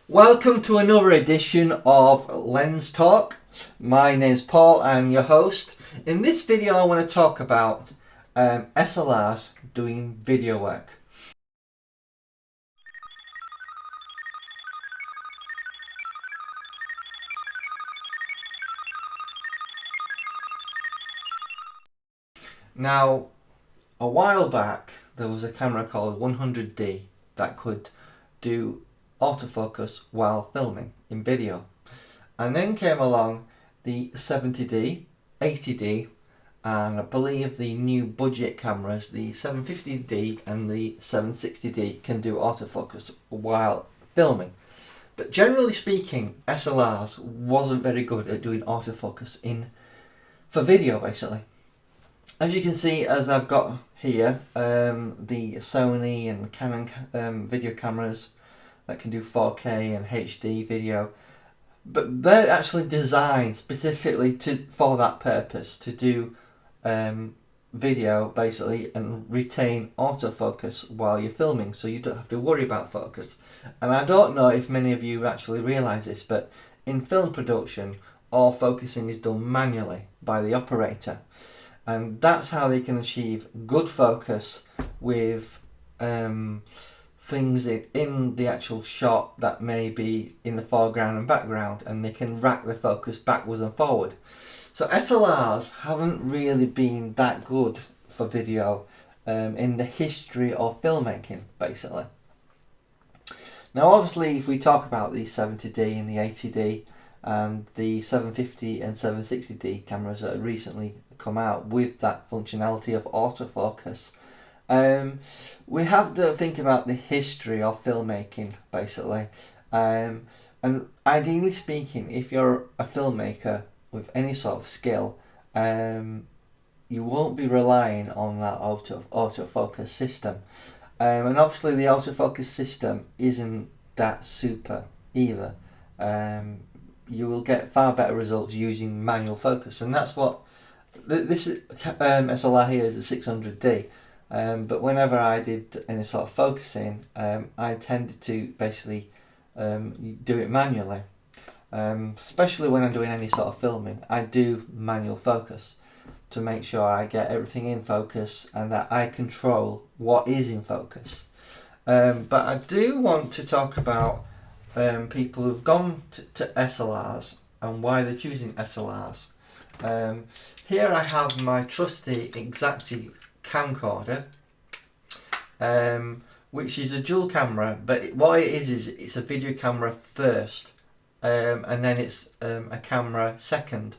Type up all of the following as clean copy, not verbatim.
Welcome to another edition of Lens Talk. My name's Paul, I'm your host. In this video I want to talk about SLRs doing video work. Now, a while back there was a camera called 100D that could do autofocus while filming in video, and then came along the 70D, 80D, and I believe the new budget cameras, the 750D and the 760D, can do autofocus while filming. But generally speaking, SLRs wasn't very good at doing autofocus for video basically. As you can see, as I've got here, the Sony and Canon video cameras that can do 4K and HD video, but they're actually designed specifically for that purpose, to do video basically and retain autofocus while you're filming, so you don't have to worry about focus. And I don't know if many of you actually realise this, but in film production all focusing is done manually by the operator, and that's how they can achieve good focus with things in the actual shot that may be in the foreground and background, and they can rack the focus backwards and forward. So SLRs haven't really been that good for video in the history of filmmaking basically. Now obviously if we talk about the 70D and the 80D and the 750 and 760D cameras that have recently come out with that functionality of autofocus, we have to think about the history of filmmaking basically, and ideally speaking, if you're a filmmaker with any sort of skill, you won't be relying on that autofocus system, and obviously the autofocus system isn't that super either. You will get far better results using manual focus, and that's what this SLR here is a 600D. But whenever I did any sort of focusing, I tended to basically do it manually. Especially when I'm doing any sort of filming, I do manual focus to make sure I get everything in focus and that I control what is in focus. But I do want to talk about people who've gone to SLRs and why they're choosing SLRs. Here I have my trusty Exacti camcorder, which is a dual camera, but what it is it's a video camera first, and then it's a camera second,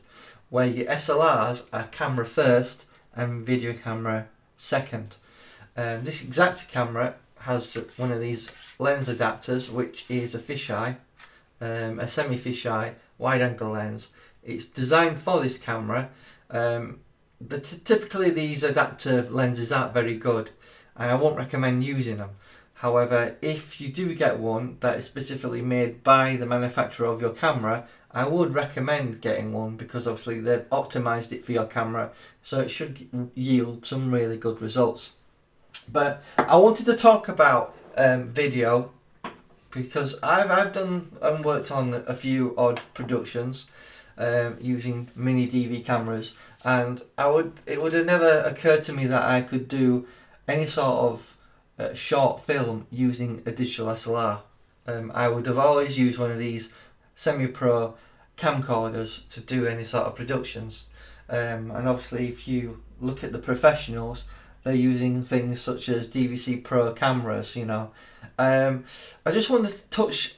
where your SLRs are camera first and video camera second. This Exacti camera has one of these lens adapters, which is a fisheye, a semi fisheye wide angle lens. It's designed for this camera. Typically these adaptive lenses aren't very good, and I won't recommend using them. However, if you do get one that is specifically made by the manufacturer of your camera, I would recommend getting one, because obviously they've optimized it for your camera, so it should yield some really good results. But I wanted to talk about video, because I've done and worked on a few odd productions using mini DV cameras, and it would have never occurred to me that I could do any sort of short film using a digital SLR. I would have always used one of these semi-pro camcorders to do any sort of productions, and obviously if you look at the professionals, they're using things such as DVC Pro cameras, you know. I just wanted to touch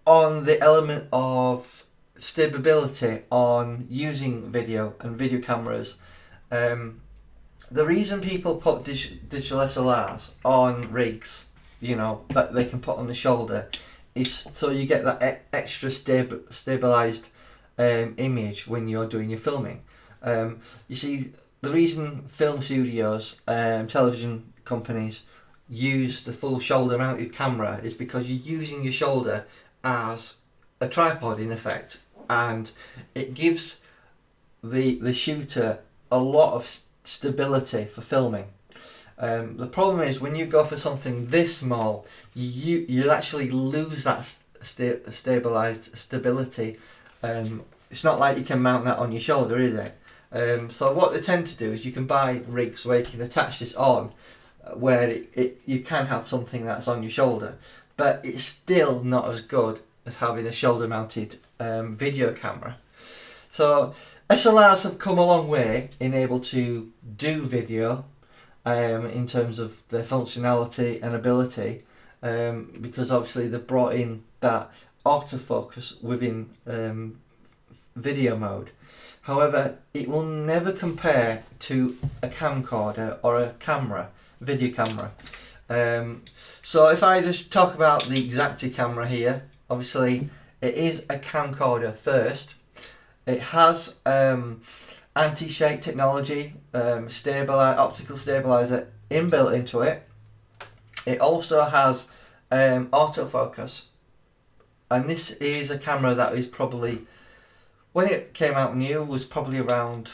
on the element of stability on using video and video cameras. The reason people put digital SLRs on rigs, you know, that they can put on the shoulder, is so you get that extra stabilized image when you're doing your filming. You see, the reason film studios, television companies use the full shoulder mounted camera is because you're using your shoulder as a tripod in effect, and it gives the shooter a lot of stability for filming. The problem is when you go for something this small, you'll actually lose that stability. It's not like you can mount that on your shoulder, is it? So what they tend to do is you can buy rigs where you can attach this on, where you can have something that's on your shoulder, but it's still not as good as having a shoulder mounted video camera. So SLRs have come a long way in able to do video in terms of their functionality and ability, because obviously they've brought in that autofocus within video mode. However, it will never compare to a camcorder or a camera, video camera. So if I just talk about the Exacti camera here, obviously it is a camcorder first. It has anti-shake technology, optical stabilizer inbuilt into it. It also has autofocus, and this is a camera that is probably, when it came out new, was probably around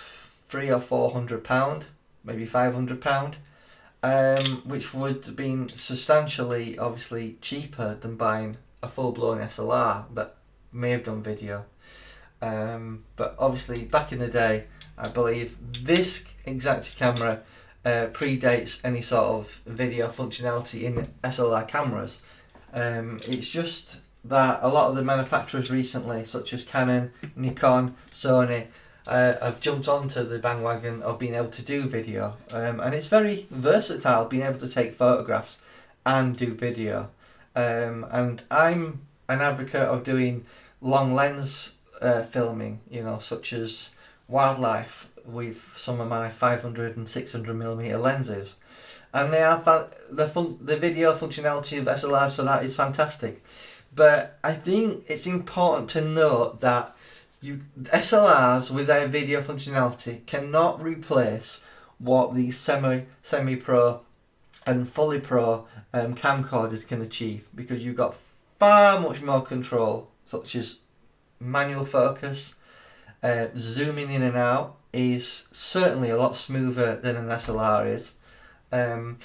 £300 or £400, maybe £500, which would have been substantially, obviously, cheaper than buying a full-blown SLR that may have done video. But obviously, back in the day, I believe this Exacti camera predates any sort of video functionality in SLR cameras. It's just that a lot of the manufacturers recently, such as Canon, Nikon, Sony, have jumped onto the bandwagon of being able to do video, and it's very versatile, being able to take photographs and do video. And I'm an advocate of doing long lens filming, such as wildlife, with some of my 500 and 600mm lenses, and they are the video functionality of SLRs for that is fantastic. But I think it's important to note that SLRs with their video functionality cannot replace what the semi-pro and fully pro camcorders can achieve, because you've got far much more control, such as manual focus, zooming in and out is certainly a lot smoother than an SLR is, and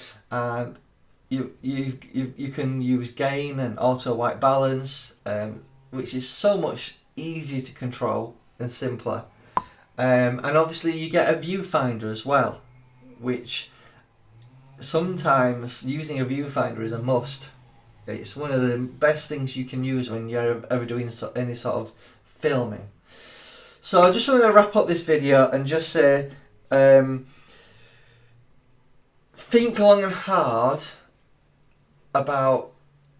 you can use gain and auto white balance, which is so much easier to control and simpler, and obviously you get a viewfinder as well, which sometimes using a viewfinder is a must. It's one of the best things you can use when you're ever doing any sort of filming. So I just want to wrap up this video and just say, think long and hard about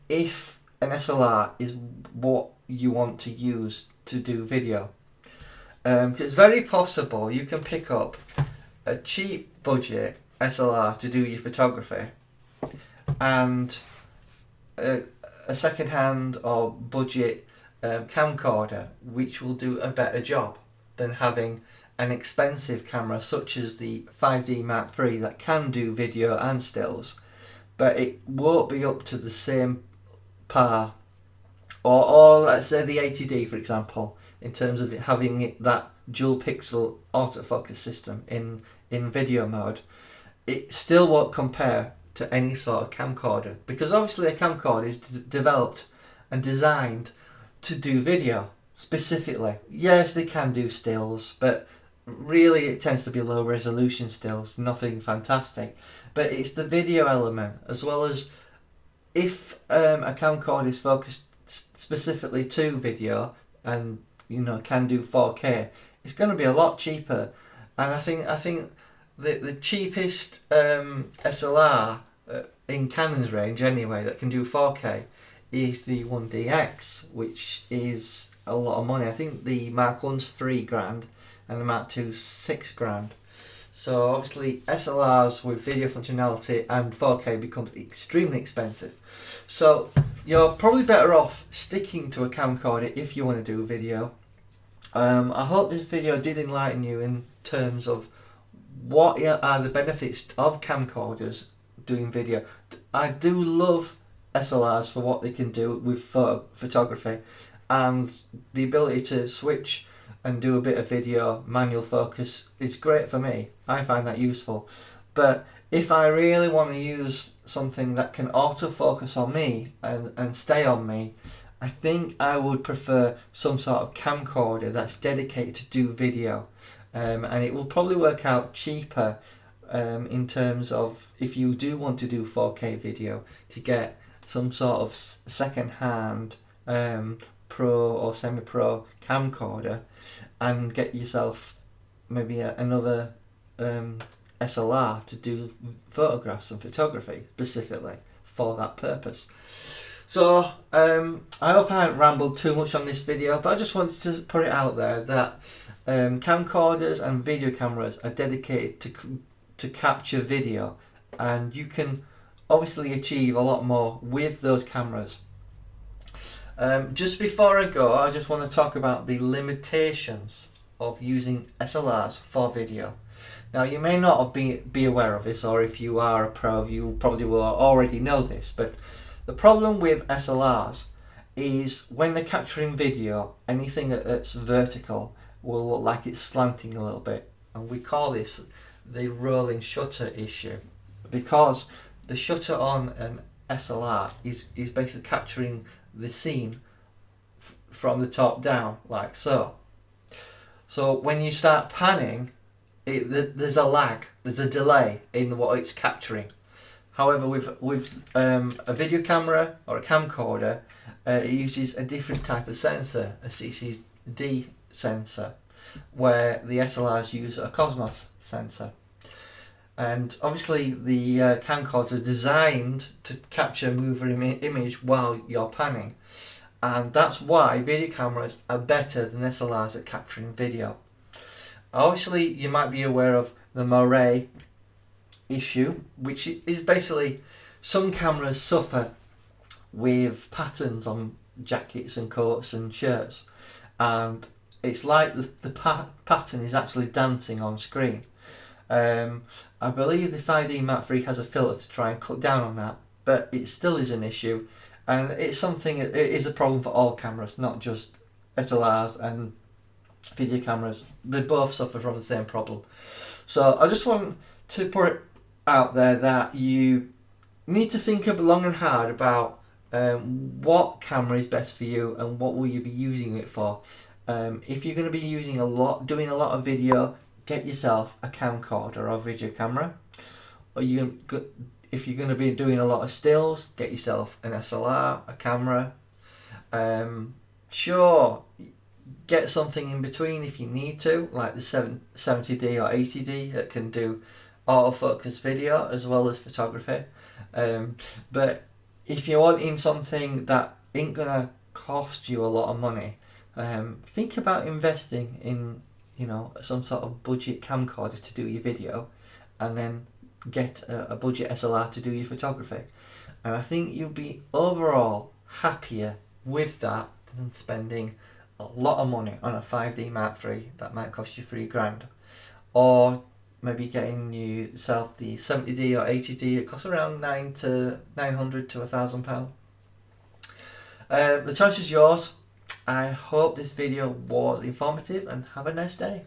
if an SLR is what you want to use to do video. Because it's very possible you can pick up a cheap budget SLR to do your photography, and a second-hand or budget camcorder which will do a better job than having an expensive camera such as the 5D Mark III that can do video and stills, but it won't be up to the same par, or let's say the 80D for example, in terms of having that dual pixel autofocus system in video mode. It still won't compare to any sort of camcorder, because obviously a camcorder is developed and designed to do video specifically. Yes, they can do stills, but really it tends to be low resolution stills, nothing fantastic. But it's the video element, as well as if a camcorder is focused specifically to video and can do 4K, it's going to be a lot cheaper. And I think the cheapest SLR in Canon's range anyway that can do 4K is the 1DX, which is a lot of money. I think the Mark 1's £3,000 and the Mark 2's £6,000. So obviously SLRs with video functionality and 4K becomes extremely expensive. So you're probably better off sticking to a camcorder if you want to do video. I hope this video did enlighten you in terms of what are the benefits of camcorders doing video. I do love SLRs for what they can do with photography, and the ability to switch and do a bit of video, manual focus, it's great for me. I find that useful. But if I really want to use something that can autofocus on me and stay on me, I think I would prefer some sort of camcorder that's dedicated to do video, and it will probably work out cheaper in terms of if you do want to do 4K video, to get some sort of second-hand pro or semi-pro camcorder and get yourself maybe another SLR to do photographs and photography specifically for that purpose. So I hope I haven't rambled too much on this video, but I just wanted to put it out there that camcorders and video cameras are dedicated to capture video, and you can obviously achieve a lot more with those cameras. Just before I go, I just want to talk about the limitations of using SLRs for video. Now, you may not be aware of this, or if you are a pro, you probably will already know this, but the problem with SLRs is when they're capturing video, anything that's vertical will look like it's slanting a little bit, and we call this the rolling shutter issue, because the shutter on an SLR is basically capturing the scene from the top down, like so. So when you start panning, there's a lag, there's a delay in what it's capturing. However, with a video camera or a camcorder, it uses a different type of sensor, a CCD sensor, where the SLRs use a Cosmos sensor. And obviously the camcorder is designed to capture a moving image while you're panning. And that's why video cameras are better than SLRs at capturing video. Obviously, you might be aware of the moire issue, which is basically some cameras suffer with patterns on jackets and coats and shirts, and it's like the pattern is actually dancing on screen. I believe the 5D Mark III has a filter to try and cut down on that, but it still is an issue, and it's something, it is a problem for all cameras, not just SLRs and video cameras. They both suffer from the same problem. So I just want to put it out there that you need to think long and hard about what camera is best for you and what will you be using it for. If you're going to be using doing a lot of video, get yourself a camcorder or video camera. Or if you're going to be doing a lot of stills, get yourself an SLR, a camera. Sure, get something in between if you need to, like the 70D or 80D that can do autofocus video as well as photography. But if you're wanting something that ain't gonna cost you a lot of money, think about investing in, some sort of budget camcorder to do your video, and then get a budget SLR to do your photography. And I think you'll be overall happier with that than spending a lot of money on a 5D Mark III that might cost you $3,000, or maybe getting yourself the 70D or 80D. It costs around $900 to £1,000. The choice is yours. I hope this video was informative, and have a nice day.